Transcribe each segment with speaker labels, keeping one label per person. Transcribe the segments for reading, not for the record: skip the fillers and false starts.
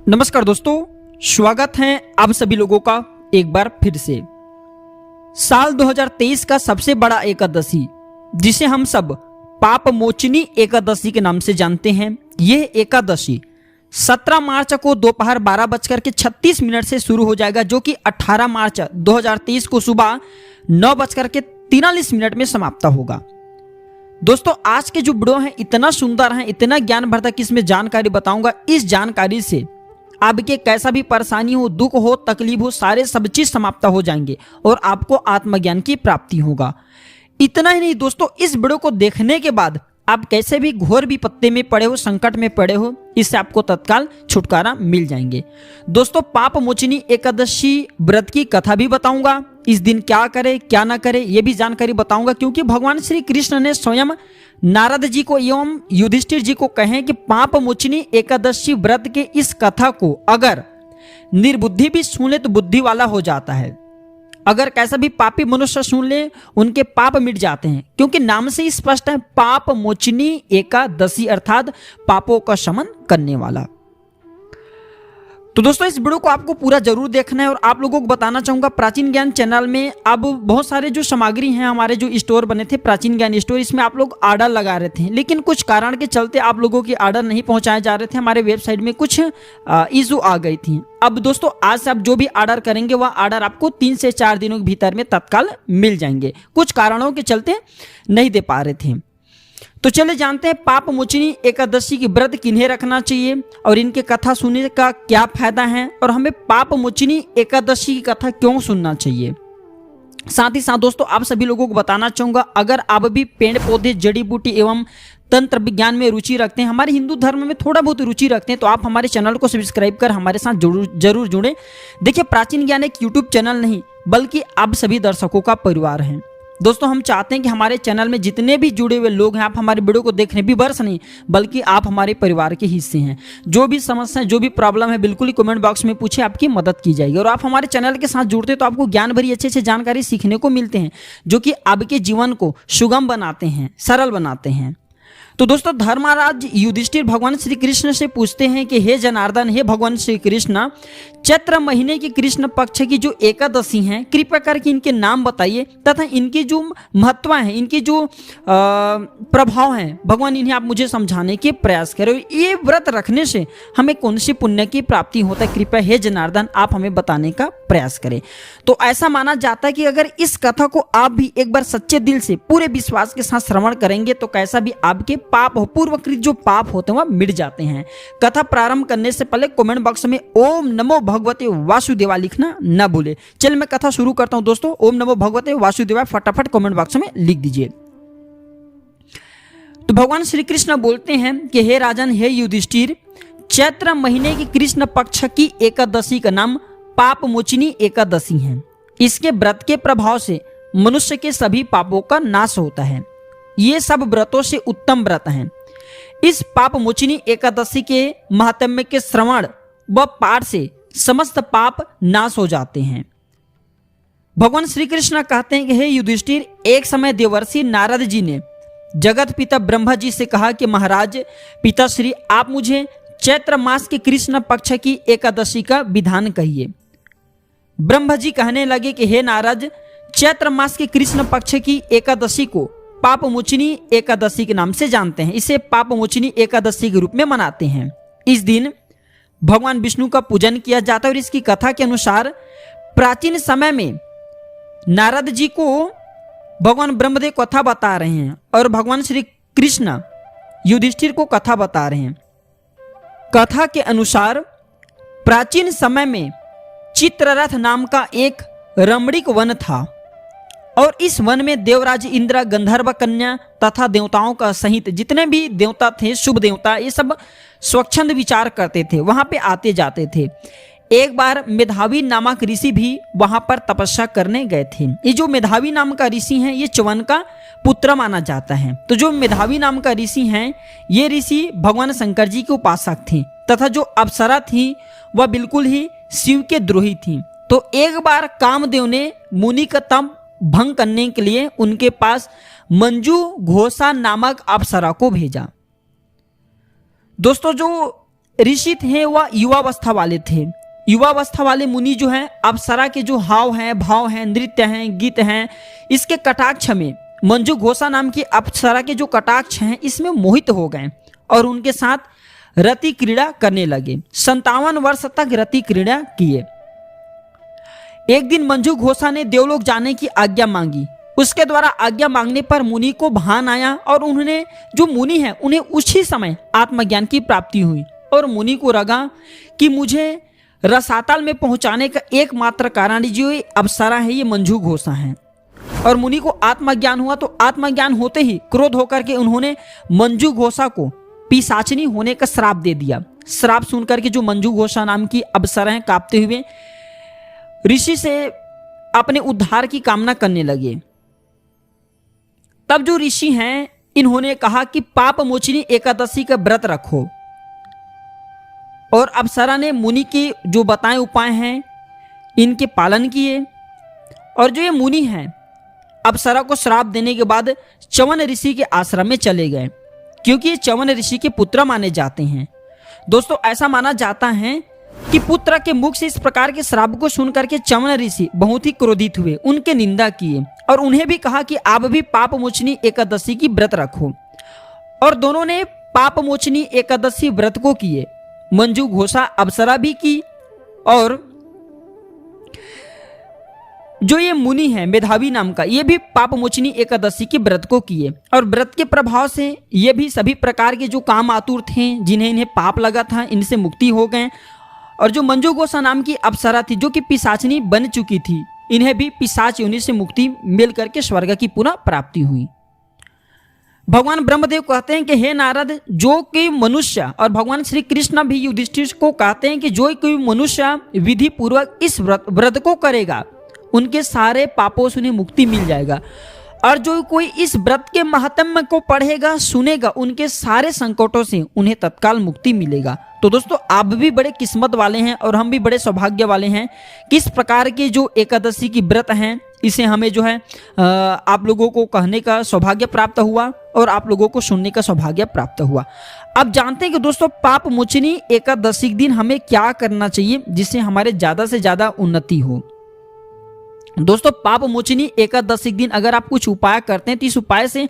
Speaker 1: नमस्कार दोस्तों, स्वागत है आप सभी लोगों का एक बार फिर से। साल 2023 का सबसे बड़ा एकादशी, जिसे हम सब पाप मोचनी एकादशी के नाम से जानते हैं, यह एकादशी 17 मार्च को दोपहर 12:36 से शुरू हो जाएगा, जो कि 18 मार्च 2023 को सुबह 9:43 में समाप्त होगा। दोस्तों, आज के जो वीडियो हैं इतना सुंदर है, इतना ज्ञानवर्धक इसमें जानकारी बताऊंगा। इस जानकारी से आपके कैसा भी परेशानी हो, दुख हो, तकलीफ हो, सारे सब चीज समाप्त हो जाएंगे और आपको आत्मज्ञान की प्राप्ति होगा। इतना ही नहीं दोस्तों, इस वीडियो को देखने के बाद आप कैसे भी घोर विपत्ति में पड़े हो, संकट में पड़े हो, इससे आपको तत्काल छुटकारा मिल जाएंगे। दोस्तों, पाप मोचनी एकादशी व्रत की कथा भी बताऊंगा। इस दिन क्या करे क्या ना करे ये भी जानकारी बताऊंगा, क्योंकि भगवान श्री कृष्ण ने स्वयं नारद जी को एवं युधिष्ठिर जी को कहे कि पाप मोचनी एकादशी व्रत के इस कथा को अगर निर्बुद्धि भी सुन ले तो बुद्धि वाला हो जाता है। अगर कैसा भी पापी मनुष्य सुन ले उनके पाप मिट जाते हैं, क्योंकि नाम से ही स्पष्ट है, पाप मोचनी एकादशी अर्थात पापों का शमन करने वाला। तो दोस्तों, इस वीडियो को आपको पूरा जरूर देखना है। और आप लोगों को बताना चाहूंगा, प्राचीन ज्ञान चैनल में अब बहुत सारे जो सामग्री हैं, हमारे जो स्टोर बने थे प्राचीन ज्ञान स्टोर, इसमें आप लोग ऑर्डर लगा रहे थे, लेकिन कुछ कारण के चलते आप लोगों की ऑर्डर नहीं पहुंचाए जा रहे थे। हमारे वेबसाइट में कुछ इशू आ गई थी। अब दोस्तों, आज से आप जो भी ऑर्डर करेंगे वह ऑर्डर आपको 3 से 4 दिनों के भीतर में तत्काल मिल जाएंगे। कुछ कारणों के चलते नहीं दे पा रहे थे। तो चले जानते हैं पाप मोचनी एकादशी की व्रत किन्हें रखना चाहिए और इनके कथा सुनने का क्या फायदा है, और हमें पाप मोचनी एकादशी की कथा क्यों सुनना चाहिए। साथ ही साथ दोस्तों, आप सभी लोगों को बताना चाहूंगा, अगर आप भी पेड़ पौधे, जड़ी बूटी एवं तंत्र विज्ञान में रुचि रखते हैं, हमारे हिंदू धर्म में थोड़ा बहुत रुचि रखते हैं, तो आप हमारे चैनल को सब्सक्राइब कर हमारे साथ जरूर जुड़े। देखिए, प्राचीन ज्ञान एक यूट्यूब चैनल नहीं बल्कि आप सभी दर्शकों का परिवार है। दोस्तों, हम चाहते हैं कि हमारे चैनल में जितने भी जुड़े हुए लोग हैं, आप हमारे वीडियो को देख रहे हैं, विवर्ष नहीं बल्कि आप हमारे परिवार के हिस्से हैं। जो भी समस्या है, जो भी प्रॉब्लम है, बिल्कुल ही कमेंट बॉक्स में पूछे, आपकी मदद की जाएगी। और आप हमारे चैनल के साथ जुड़ते हैं तो आपको ज्ञान भरी अच्छे जानकारी सीखने को मिलते हैं, जो कि आपके जीवन को सुगम बनाते हैं, सरल बनाते हैं। तो दोस्तों, धर्मराज युधिष्ठिर भगवान श्री कृष्ण से पूछते हैं कि हे जनार्दन, हे भगवान श्री कृष्ण, चैत्र महीने की कृष्ण पक्ष की जो एकादशी हैं, कृपया करके इनके नाम बताइए तथा इनकी जो महत्व है, इनकी जो प्रभाव हैं, भगवान इन्हें आप मुझे समझाने के प्रयास करें। ये व्रत रखने से हमें कौन सी पुण्य की प्राप्ति होता है, कृपया हे जनार्दन आप हमें बताने का प्रयास करें। तो ऐसा माना जाता है कि अगर इस कथा को आप भी एक बार सच्चे दिल से पूरे विश्वास के साथ श्रवण करेंगे तो कैसा भी आपके पाप हो, पूर्वकृत जो पाप होते हैं वह मिट जाते हैं। कथा प्रारंभ करने से पहले कमेंट बॉक्स में ओम नमो भगवते वासुदेवा लिखना न भूले। चल मैं कथा शुरू करता हूं दोस्तों। ओम नमो भगवते वासुदेवा फटाफट कमेंट बॉक्स में लिख दीजिए। तो भगवान श्री कृष्ण बोलते हैं कि हे राजन, हे युधिष्ठिर, चैत्र महीने की कृष्ण पक्ष की एकादशी का नाम पाप मोचनी एकादशी है। इसके व्रत के प्रभाव से मनुष्य के सभी पापों का नाश होता है। ये सब व्रतों से उत्तम व्रत हैं। इस पाप मोचनी एकादशी के महात्म्य के श्रवण व पाठ से समस्त पाप नाश हो जाते हैं। भगवान श्री कृष्ण कहते हैं कि हे युधिष्ठिर, एक समय देवर्षि नारद जी ने जगत पिता ब्रह्मा जी से कहा कि महाराज पिताश्री, आप मुझे चैत्र मास के कृष्ण पक्ष की एकादशी का विधान कहिए। ब्रह्मा जी कहने लगे कि हे नारद, चैत्र मास के कृष्ण पक्ष की एकादशी को पाप मोचनी एकादशी के नाम से जानते हैं। इसे पाप मोचनी एकादशी के रूप में मनाते हैं। इस दिन भगवान विष्णु का पूजन किया जाता है। और इसकी कथा के अनुसार प्राचीन समय में नारद जी को भगवान ब्रह्मदेव कथा बता रहे हैं और भगवान श्री कृष्ण युधिष्ठिर को कथा बता रहे हैं। कथा के अनुसार प्राचीन समय में चित्ररथ नाम का एक रमणीक वन था और इस वन में देवराज इंद्र, गंधर्व कन्या तथा देवताओं का सहित जितने भी देवता थे, शुभ देवता, ये सब स्वच्छंद विचार करते थे, वहां पे आते जाते थे। एक बार मेधावी नामक ऋषि भी वहां पर तपस्या करने गए थे। ये जो मेधावी नाम का ऋषि हैं, ये च्यवन का पुत्र माना जाता है। तो जो मेधावी नाम का ऋषि हैं, ये ऋषि भगवान शंकर जी के उपासक थे तथा जो अप्सरा थी वह बिल्कुल ही शिव के द्रोही थी। तो एक बार कामदेव ने मुनि का तप भंग करने के लिए उनके पास मंजू घोषा नामक अप्सरा को भेजा। दोस्तों, जो ऋषि थे वह युवावस्था वाले थे। युवावस्था वाले मुनि जो हैं अप्सरा के जो हाव हैं, भाव हैं, नृत्य हैं, गीत हैं, इसके कटाक्ष में मंजू घोषा नाम की अप्सरा के जो कटाक्ष हैं इसमें मोहित हो गए और उनके साथ रति क्रीड़ा करने लगे। 57 वर्ष तक रति क्रीड़ा किए। एक दिन मंजू घोषा ने देवलोक जाने की आज्ञा मांगी। उसके द्वारा आज्ञा मांगने पर मुनि को भान आया और उन्होंने जो मुनि है उन्हें उसी समय आत्मज्ञान की प्राप्ति हुई और मुनि को लगा कि मुझे रसातल में पहुंचाने का एकमात्र कारण जो ये अप्सरा है, ये मंजू घोषा है। और मुनि को आत्मज्ञान हुआ तो आत्मज्ञान होते ही क्रोध होकर के उन्होंने मंजू घोषा को पिशाचिनी होने का श्राप दे दिया। श्राप सुनकर के जो मंजू घोषा नाम की अप्सराएं कांपते हुए ऋषि से अपने उद्धार की कामना करने लगे। तब जो ऋषि हैं इन्होंने कहा कि पाप मोचनी एकादशी का व्रत रखो और अप्सरा ने मुनि के जो बताए उपाय हैं इनके पालन किए। और जो ये मुनि हैं अप्सरा को श्राप देने के बाद च्यवन ऋषि के आश्रम में चले गए, क्योंकि ये च्यवन ऋषि के पुत्र माने जाते हैं। दोस्तों ऐसा माना जाता है कि पुत्र के मुख से इस प्रकार के श्राप को सुनकर के च्यवन ऋषि बहुत ही क्रोधित हुए, उनके निंदा किए और उन्हें भी कहा कि आप भी पाप मोचनी एकादशी की व्रत रखो। और दोनों ने पाप मोचनी एकादशी व्रत को किए। मंजू घोषा अप्सरा भी की और जो ये मुनि है मेधावी नाम का, ये भी पाप मोचनी एकादशी के व्रत को किए और व्रत के प्रभाव से ये भी सभी प्रकार के जो काम आतुर थे, जिन्हें इन्हें पाप लगा था, इनसे मुक्ति हो गए। और जो मंजू घोषा नाम की अप्सरा थी जो कि पिशाचिनी बन चुकी थी, इन्हें भी पिशाच योनि से मुक्ति मिल करके स्वर्ग की पुनः प्राप्ति हुई। भगवान ब्रह्मदेव कहते हैं कि हे नारद, जो कोई मनुष्य, और भगवान श्री कृष्ण भी युधिष्ठिर को कहते हैं कि जो कोई मनुष्य विधि पूर्वक इस व्रत को करेगा उनके सारे पापों से उन्हें मुक्ति मिल जाएगा। और जो कोई इस व्रत के महात्म्य को पढ़ेगा, सुनेगा, उनके सारे संकटों से उन्हें तत्काल मुक्ति मिलेगा। तो दोस्तों आप भी बड़े किस्मत वाले हैं और हम भी बड़े सौभाग्य वाले हैं। किस प्रकार के जो एकादशी की व्रत हैं इसे हमें जो है आप लोगों को कहने का सौभाग्य प्राप्त हुआ और आप लोगों को सुनने का सौभाग्य प्राप्त हुआ। अब जानते हैं कि दोस्तों पाप मोचनी एकादशी के दिन हमें क्या करना चाहिए जिससे हमारे ज़्यादा से ज़्यादा उन्नति हो। दोस्तों पाप मोचनी एकादशी के दिन अगर आप कुछ उपाय करते हैं तो इस उपाय से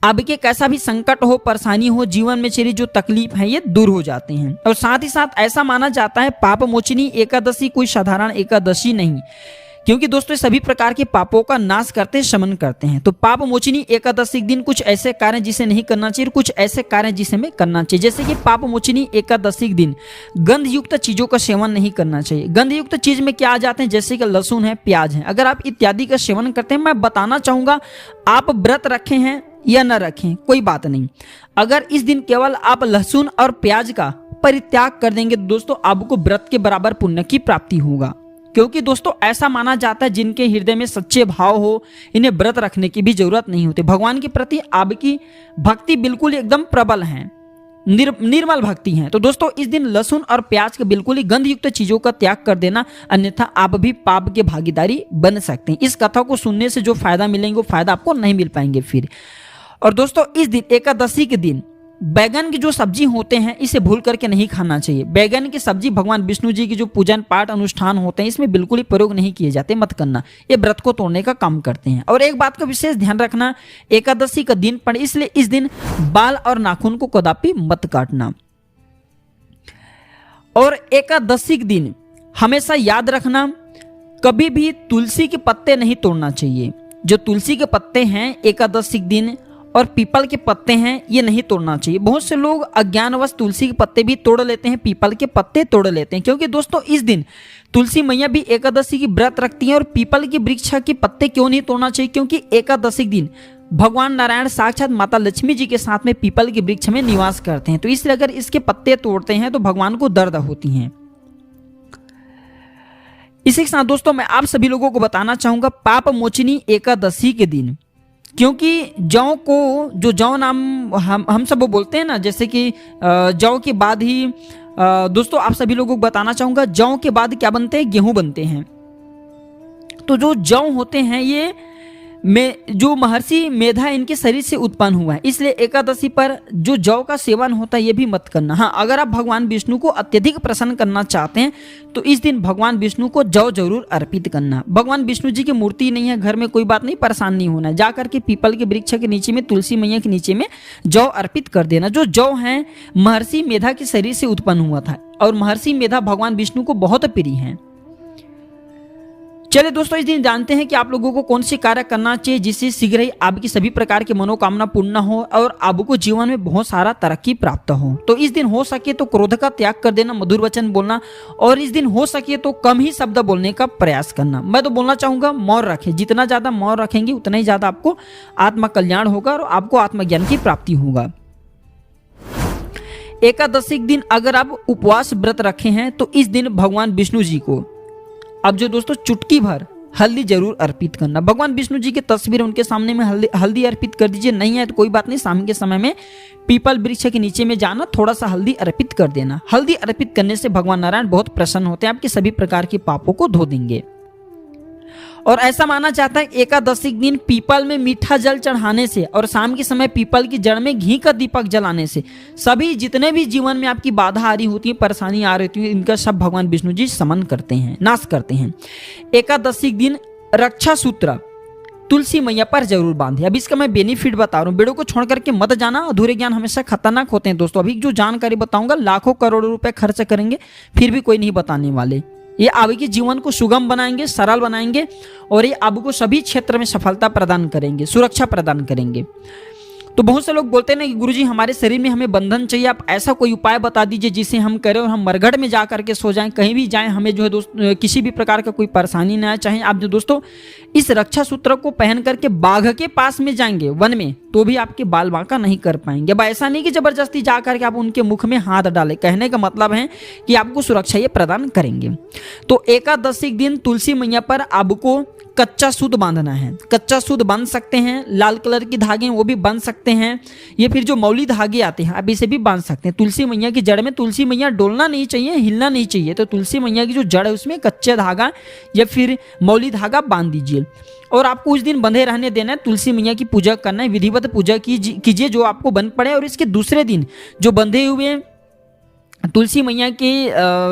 Speaker 1: आपके कैसा भी संकट हो, परेशानी हो, जीवन में चली जो तकलीफ है ये दूर हो जाते हैं। और साथ ही साथ ऐसा माना जाता है पाप मोचनी एकादशी कोई साधारण एकादशी नहीं, क्योंकि दोस्तों सभी प्रकार के पापों का नाश करते, शमन करते हैं। तो पाप मोचनी एकादशी के दिन कुछ ऐसे कार्य जिसे नहीं करना चाहिए, कुछ ऐसे कार्य जिसे हमें करना चाहिए। जैसे कि पाप मोचनी एकादशी के दिन गंध युक्त चीजों का सेवन नहीं करना चाहिए। गंध युक्त चीज में क्या आ जाते हैं, जैसे कि लहसुन है, प्याज है। अगर आप इत्यादि का सेवन करते हैं, मैं बताना चाहूंगा आप व्रत रखे हैं या न रखें कोई बात नहीं, अगर इस दिन केवल आप लहसुन और प्याज का परित्याग कर देंगे तो दोस्तों आपको व्रत के बराबर पुण्य की प्राप्ति होगा। क्योंकि दोस्तों ऐसा माना जाता है जिनके हृदय में सच्चे भाव हो इन्हें व्रत रखने की भी जरूरत नहीं होती। भगवान के प्रति आपकी भक्ति बिल्कुल एकदम प्रबल है, निर्मल भक्ति है। तो दोस्तों इस दिन लहसुन और प्याज के बिल्कुल ही गंध युक्त चीजों का त्याग कर देना, अन्यथा आप भी पाप के भागीदारी बन सकते हैं। इस कथा को सुनने से जो फायदा मिलेंगे वो फायदा आपको नहीं मिल पाएंगे फिर। और दोस्तों इस दिन एकादशी के दिन बैगन की जो सब्जी होते हैं इसे भूल करके नहीं खाना चाहिए। बैगन की सब्जी भगवान विष्णु जी की जो पूजन पाठ अनुष्ठान होते हैं इसमें बिल्कुल ही प्रयोग नहीं किए जाते, मत करना, ये व्रत को तोड़ने का काम करते हैं। और एक बात का विशेष ध्यान रखना, एकादशी का दिन पड़े इसलिए इस दिन बाल और नाखून को कदापि मत काटना। और एकादशी के दिन हमेशा याद रखना, कभी भी तुलसी के पत्ते नहीं तोड़ना चाहिए। जो तुलसी के पत्ते हैं एकादशी के दिन और पीपल के पत्ते हैं ये नहीं तोड़ना चाहिए। बहुत से लोग अज्ञानवश तुलसी के पत्ते भी तोड़ लेते हैं, पीपल के पत्ते तोड़ लेते हैं। क्योंकि दोस्तों इस दिन तुलसी मैया भी एकादशी की व्रत रखती हैं। और पीपल की वृक्ष के पत्ते क्यों नहीं तोड़ना चाहिए, क्योंकि एकादशी के दिन भगवान नारायण साक्षात माता लक्ष्मी जी के साथ में पीपल के वृक्ष में निवास करते हैं। तो इसलिए अगर इसके पत्ते तोड़ते हैं तो भगवान को दर्द होती हैं। इसी के साथ दोस्तों मैं आप सभी लोगों को बताना चाहूंगा पाप मोचनी एकादशी के दिन, क्योंकि जौ को जो जौ नाम हम सब बोलते हैं ना, जैसे कि जौ के बाद ही दोस्तों आप सभी लोगों को बताना चाहूंगा जौ के बाद क्या बनते हैं, गेहूं बनते हैं। तो जो जौ होते हैं ये में जो महर्षि मेधा इनके शरीर से उत्पन्न हुआ है, इसलिए एकादशी पर जो जौ का सेवन होता है ये भी मत करना। हाँ, अगर आप भगवान विष्णु को अत्यधिक प्रसन्न करना चाहते हैं तो इस दिन भगवान विष्णु को जौ जरूर अर्पित करना। भगवान विष्णु जी की मूर्ति नहीं है घर में, कोई बात नहीं, परेशान नहीं होना, जा करके पीपल के वृक्ष के नीचे में, तुलसी मैया के नीचे में जौ अर्पित कर देना। जो जौ है महर्षि मेधा के शरीर से उत्पन्न हुआ था और महर्षि मेधा भगवान विष्णु को बहुत प्रिय हैं। चलिए दोस्तों, इस दिन जानते हैं कि आप लोगों को कौन से कार्य करना चाहिए जिससे शीघ्र ही आपकी सभी प्रकार की मनोकामना पूर्ण हो और आपको जीवन में बहुत सारा तरक्की प्राप्त हो। तो इस दिन हो सके तो क्रोध का त्याग कर देना, मधुर वचन बोलना, और इस दिन हो सके तो कम ही शब्द बोलने का प्रयास करना। मैं तो बोलना चाहूंगा मौन रखें, जितना ज्यादा मौन रखेंगे उतना ही ज्यादा आपको आत्म कल्याण होगा और आपको आत्मज्ञान की प्राप्ति होगा। एकादशी के दिन अगर आप उपवास व्रत रखे हैं तो इस दिन भगवान विष्णु जी को अब जो दोस्तों चुटकी भर हल्दी जरूर अर्पित करना। भगवान विष्णु जी की तस्वीर उनके सामने में हल्दी अर्पित कर दीजिए, नहीं है तो कोई बात नहीं, शाम के समय में पीपल वृक्ष के नीचे में जाना, थोड़ा सा हल्दी अर्पित कर देना। हल्दी अर्पित करने से भगवान नारायण बहुत प्रसन्न होते हैं, आपके सभी प्रकार के पापों को धो देंगे। और ऐसा माना जाता है एकादशी के दिन पीपल में मीठा जल चढ़ाने से और शाम के समय पीपल की जड़ में घी का दीपक जलाने से सभी जितने भी जीवन में आपकी बाधा आ रही होती है, परेशानी आ रही होती है, इनका सब भगवान विष्णु जी समन करते हैं, नाश करते हैं। एकादशी के दिन रक्षा सूत्र तुलसी मैया पर जरूर बांधे। अब इसका मैं बेनिफिट बता रहा हूँ, वीडियो को छोड़ करके मत जाना, अधूरे ज्ञान हमेशा खतरनाक होते हैं दोस्तों। अभी जो जानकारी बताऊंगा लाखों करोड़ों रुपए खर्च करेंगे फिर भी कोई नहीं बताने वाले। ये आपके जीवन को सुगम बनाएंगे, सरल बनाएंगे और ये आपको सभी क्षेत्र में सफलता प्रदान करेंगे, सुरक्षा प्रदान करेंगे। तो बहुत से लोग बोलते हैं ना कि गुरुजी हमारे शरीर में हमें बंधन चाहिए, आप ऐसा कोई उपाय बता दीजिए जिसे हम करें और हम मरघट में जा करके सो जाएं, कहीं भी जाएं, हमें जो है दोस्त किसी भी प्रकार का कोई परेशानी ना आए। चाहे आप जो दोस्तों इस रक्षा सूत्र को पहन करके बाघ के पास में जाएंगे वन में तो भी आपके बाल बांका नहीं कर पाएंगे। अब ऐसा नहीं कि जबरदस्ती जा करके आप उनके मुख में हाथ डालें, कहने का मतलब है कि आपको सुरक्षा ये प्रदान करेंगे। तो एकादशी के दिन तुलसी मैया पर आपको कच्चा सूत बांधना है। कच्चा सूत बांध सकते हैं, लाल कलर की धागे वो भी बांध सकते हैं, ये फिर जो मौली धागे आते हैं आप इसे भी बांध सकते हैं। तुलसी मैया की जड़ में तुलसी मैया डोलना नहीं चाहिए, हिलना नहीं चाहिए, तो तुलसी मैया की जो जड़ है उसमें कच्चे धागा या फिर मौली धागा बांध दीजिए और आपको उस दिन बंधे रहने देना है। तुलसी मैया की पूजा करना है, विधिवत पूजा कीजिए जो आपको बन पड़े। और इसके दूसरे दिन जो बंधे हुए तुलसी मैया के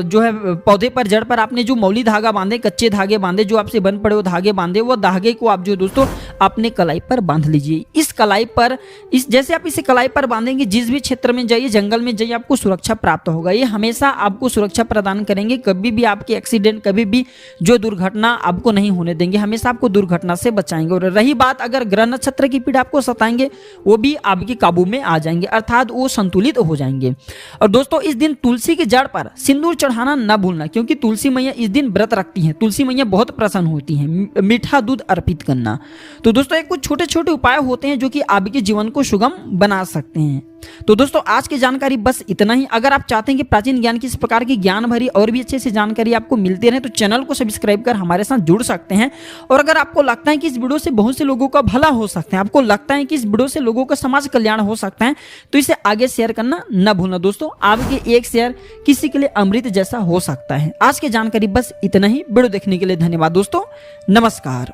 Speaker 1: जो है पौधे पर, जड़ पर आपने जो मौली धागा बांधे, कच्चे धागे बांधे, जो आपसे बन पड़े वो धागे बांधे, वो धागे को आप जो दोस्तों अपने कलाई पर बांध लीजिए। इस कलाई पर जैसे आप इसे कलाई पर बांधेंगे, जिस भी क्षेत्र में जाइए, जंगल में जाइए, आपको सुरक्षा प्राप्त होगा। ये हमेशा आपको सुरक्षा प्रदान करेंगे, कभी भी आपके एक्सीडेंट, कभी भी जो दुर्घटना आपको नहीं होने देंगे, हमेशा आपको दुर्घटना से बचाएंगे। और रही बात अगर ग्रह नक्षत्र की पीड़ा आपको सताएंगे, वो भी आपके काबू में आ जाएंगे, अर्थात वो संतुलित हो जाएंगे। और दोस्तों इस दिन तुलसी की जड़ पर सिंदूर चढ़ाना न भूलना, क्योंकि तुलसी मैया इस दिन व्रत रखती हैं, तुलसी मैया बहुत प्रसन्न होती हैं। मीठा दूध अर्पित करना। तो दोस्तों ये कुछ छोटे छोटे उपाय होते हैं जो कि आपके जीवन को सुगम बना सकते हैं। तो दोस्तों आज की जानकारी बस इतना ही। अगर आप चाहते हैं कि प्राचीन ज्ञान की इस प्रकार की ज्ञान भरी और भी अच्छे से जानकारी आपको मिलती रहे तो चैनल को सब्सक्राइब कर हमारे साथ जुड़ सकते हैं। और अगर आपको लगता है कि इस वीडियो से बहुत से लोगों का भला हो सकता है, आपको लगता है कि इस वीडियो से लोगों का समाज कल्याण हो सकता है, तो इसे आगे शेयर करना न भूलना दोस्तों। आपके एक शेयर किसी के लिए अमृत जैसा हो सकता है। आज की जानकारी बस इतना ही। वीडियो देखने के लिए धन्यवाद दोस्तों, नमस्कार।